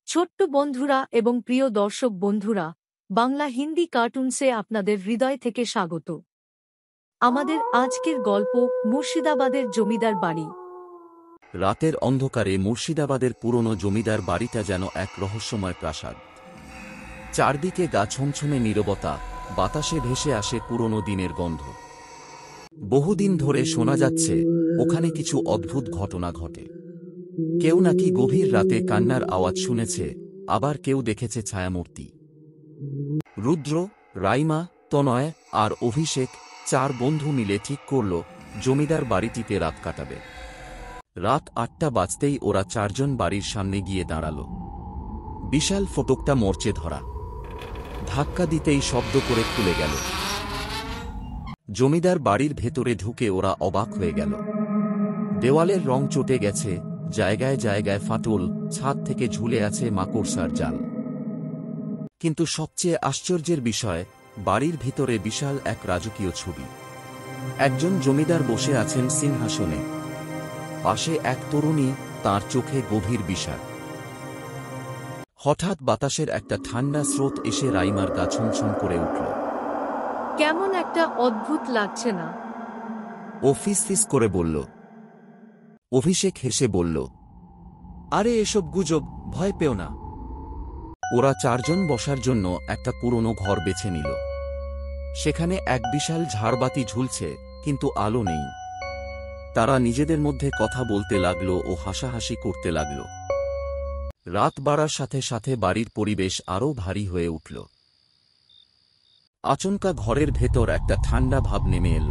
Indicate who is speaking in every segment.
Speaker 1: ছোট্ট বন্ধুরা এবং প্রিয় দর্শক বন্ধুরা, বাংলা হিন্দি কার্টুনসে আপনাদের হৃদয় থেকে স্বাগত। আমাদের আজকের গল্প মুর্শিদাবাদের জমিদার বাড়ি।
Speaker 2: রাতের অন্ধকারে মুর্শিদাবাদের পুরনো জমিদার বাড়িটা যেন এক রহস্যময় প্রাসাদ। চারদিকে গা ছমছমে নীরবতা, বাতাসে ভেসে আসে পুরনো দিনের গন্ধ। বহুদিন ধরে শোনা যাচ্ছে ওখানে কিছু অদ্ভুত ঘটনা ঘটে। কেউ নাকি গভীর রাতে কান্নার আওয়াজ শুনেছে, আবার কেউ দেখেছে ছায়ামূর্তি। রুদ্র, রাইমা, তনয় আর অভিষেক চার বন্ধু মিলে ঠিক করল জমিদার বাড়িটিতে রাত কাটাবে। রাত ৮টা বাজতেই ওরা চারজন বাড়ির সামনে গিয়ে দাঁড়াল। বিশাল ফটকটা মরচে ধরা, ধাক্কা দিতেই শব্দ করে খুলে গেল। জমিদার বাড়ির ভেতরে ঢুকে ওরা অবাক হয়ে গেল। দেওয়ালের রং চটে গেছে, জায়গায় জায়গায় ফাটল, ছাদ থেকে ঝুলে আছে মাকড়সার জাল। কিন্তু সবচেয়ে আশ্চর্যের বিষয়, বাড়ির ভিতরে বিশাল এক রাজকীয় ছবি। একজন জমিদার বসে আছেন সিংহাসনে, পাশে এক তরুণী, তার চোখে গভীর বিষাদ। হঠাৎ বাতাসের একটা ঠান্ডা স্রোত এসে রাইমার গা ছমছম করে উঠল।
Speaker 1: কেমন একটা অদ্ভুত লাগছে না?
Speaker 2: ও ফিসফিস করে বলল। অভিষেক হেসে বলল, আরে এসব গুজব, ভয় পেও না। ওরা চারজন বসার জন্য একটা পুরনো ঘর বেছে নিল। সেখানে এক বিশাল ঝাড়বাতি ঝুলছে, কিন্তু আলো নেই। তারা নিজেদের মধ্যে কথা বলতে লাগল ও হাসাহাসি করতে লাগল। রাত বাড়ার সাথে সাথে বাড়ির পরিবেশ আরও ভারী হয়ে উঠল। আচমকা ঘরের ভেতর একটা ঠান্ডা ভাব নেমে এল।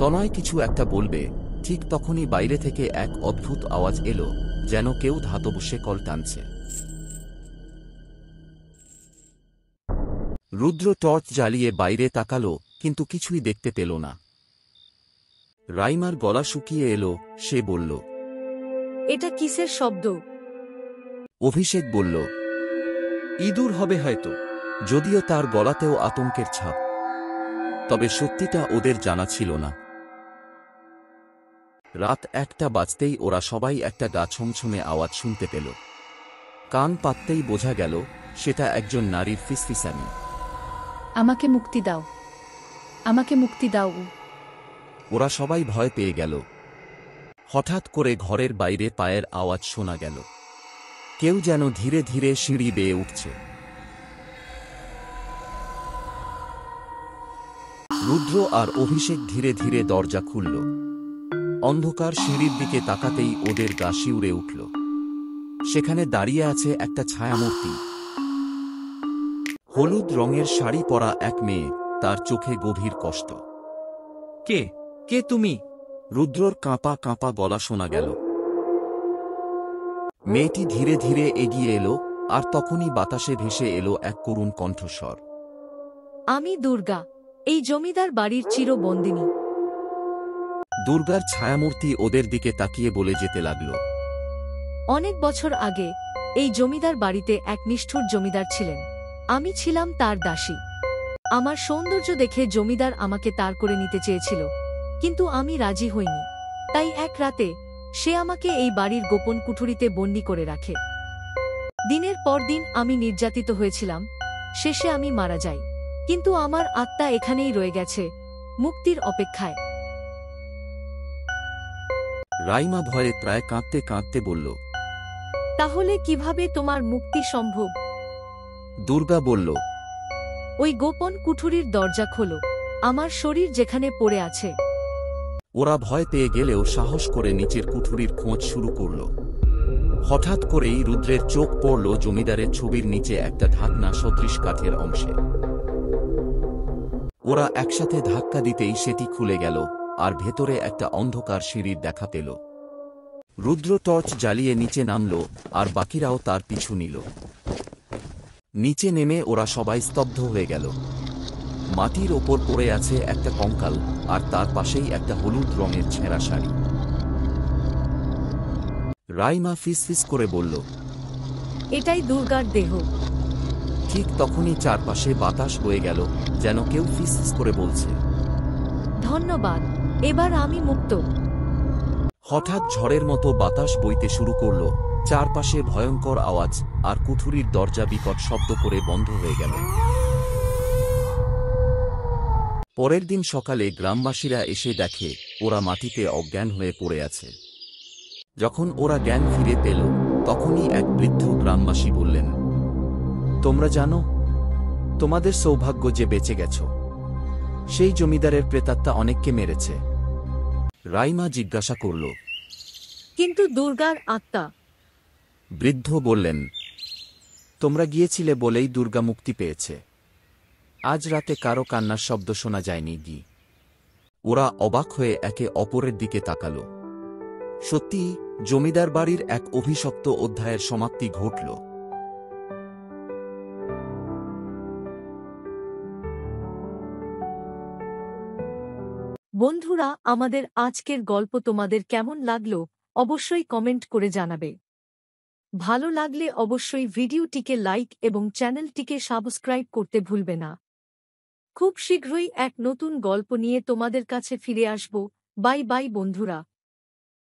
Speaker 2: তনয় কিছু একটা বলবে, ঠিক তখনই বাইরে থেকে এক অদ্ভুত আওয়াজ এলো, যেন কেউ ধাতব শেকল টানছে। রুদ্র টর্চ জ্বালিয়ে বাইরে তাকালো, কিন্তু কিছুই দেখতে পেল না। রাইমার গলা শুকিয়ে এলো, সে বলল,
Speaker 1: এটা কিসের শব্দ?
Speaker 2: অভিষেক বলল, ইঁদুর হবে হয়তো। যদিও তার গলাতেও আতঙ্কের ছাপ, তবে সত্যিটা ওদের জানা ছিল না। রাত ১টা বাজতেই ওরা সবাই একটা গা ছমছমে আওয়াজ শুনতে পেল। কান পাততেই বোঝা গেল সেটা একজন নারীর ফিসফিসানি।
Speaker 3: আমাকে মুক্তি দাও, আমাকে মুক্তি দাও।
Speaker 2: ওরা সবাই ভয় পেয়ে গেল। হঠাৎ করে ঘরের বাইরে পায়ের আওয়াজ শোনা গেল। কেউ যেন ধীরে ধীরে সিঁড়ি বেয়ে উঠছে। রুদ্র আর অভিষেক ধীরে ধীরে দরজা খুলল। অন্ধকার সিঁড়ির দিকে তাকাতেই ওদের গা শিউরে উঠল। সেখানে দাঁড়িয়ে আছে একটা ছায়ামূর্তি। হলুদ রঙের শাড়ি পরা এক মেয়ে, তার চোখে গভীর কষ্ট। কে কে তুমি? রুদ্রর কাঁপা কাঁপা গলা শোনা গেল। মেয়েটি ধীরে ধীরে এগিয়ে এলো, আর তখনই বাতাসে ভেসে এলো এক করুণ কণ্ঠস্বর।
Speaker 1: আমি দুর্গা, এই জমিদার বাড়ির চিরবন্দিনী।
Speaker 2: দুর্গার ছায়ামূর্তি ওদের দিকে তাকিয়ে বলে যেতে লাগল,
Speaker 1: অনেক বছর আগে এই জমিদার বাড়িতে এক নিষ্ঠুর জমিদার ছিলেন। আমি ছিলাম তার দাসী। আমার সৌন্দর্য দেখে জমিদার আমাকে তার করে নিতে চেয়েছিল, কিন্তু আমি রাজি হইনি। তাই এক রাতে সে আমাকে এই বাড়ির গোপন কুঠুরিতে বন্দী করে রাখে। দিনের পর দিন আমি নির্যাতিত হয়েছিলাম। শেষে আমি মারা যাই, কিন্তু আমার আত্মা এখানেই রয়ে গেছে, মুক্তির অপেক্ষায়।
Speaker 2: রাইমা ভয়ে প্রায় কাঁদতে কাঁদতে বলল,
Speaker 1: তাহলে কিভাবে তোমার মুক্তি সম্ভব?
Speaker 2: দুর্গা বলল,
Speaker 1: ওই গোপন কুঠুরির দরজা খোলো, আমার শরীর যেখানে পড়ে আছে।
Speaker 2: ওরা ভয় পেয়ে গেলেও সাহস করে নিচের কুঠুরির খোঁজ শুরু করল। হঠাৎ করেই রুদ্রের চোখ পড়ল জমিদারের ছবির নিচে একটা ঢাকনা সদৃশ কাঠের অংশে। ওরা একসাথে ধাক্কা দিতেই সেটি খুলে গেল, আর ভেতরে একটা অন্ধকার সিঁড়ির দেখা পেল। রুদ্র টর্চ জ্বালিয়ে নিচে নামল, আর বাকিরাও তার পিছু নিল। নিচে নেমে ওরা সবাই স্তব্ধ হয়ে গেল। মাটির ওপর পড়ে আছে একটা কঙ্কাল, আর তার পাশেই একটা হলুদ রঙের ছেঁড়া শাড়ি। রাইমা ফিসফিস করে বলল,
Speaker 1: এটাই দুর্গার দেহ।
Speaker 2: ঠিক তখনই চারপাশে বাতাস বয়ে গেল, যেন কেউ ফিসফিস করে বলছে,
Speaker 1: ধন্যবাদ, এবার আমি মুক্ত।
Speaker 2: হঠাৎ ঝড়ের মতো বাতাস বইতে শুরু করল, চারপাশে ভয়ঙ্কর আওয়াজ, আর কুঠুরির দরজা বিকট শব্দ করে বন্ধ হয়ে গেল। পরের দিন সকালে গ্রামবাসীরা এসে দেখে ওরা মাটিতে অজ্ঞান হয়ে পড়ে আছে। যখন ওরা জ্ঞান ফিরে পেল, তখনই এক বৃদ্ধ গ্রামবাসী বললেন, তোমরা জানো, তোমাদের সৌভাগ্য যে বেঁচে গেছ। সেই জমিদারের প্রেতাত্মা অনেককে মেরেছে। রাইমা জিজ্ঞাসা করল,
Speaker 1: কিন্তু দুর্গার আত্মা?
Speaker 2: বৃদ্ধ বললেন, তোমরা গিয়েছিলে বলেই দুর্গা মুক্তি পেয়েছে। আজ রাতে কারো কান্নার শব্দ শোনা যায়নি গি। ওরা অবাক হয়ে একে অপরের দিকে তাকাল। সত্যি, জমিদার বাড়ির এক অভিশপ্ত অধ্যায়ের সমাপ্তি ঘটল।
Speaker 1: বন্ধুরা, আমাদের আজকের গল্প তোমাদের কেমন লাগলো অবশ্যই কমেন্ট করে জানাবে। ভালো লাগলে অবশ্যই ভিডিওটিকে লাইক এবং চ্যানেলটিকে সাবস্ক্রাইব করতে ভুলবে না। খুব শীঘ্রই এক নতুন গল্প নিয়ে তোমাদের কাছে ফিরে আসব। বাই বাই বন্ধুরা।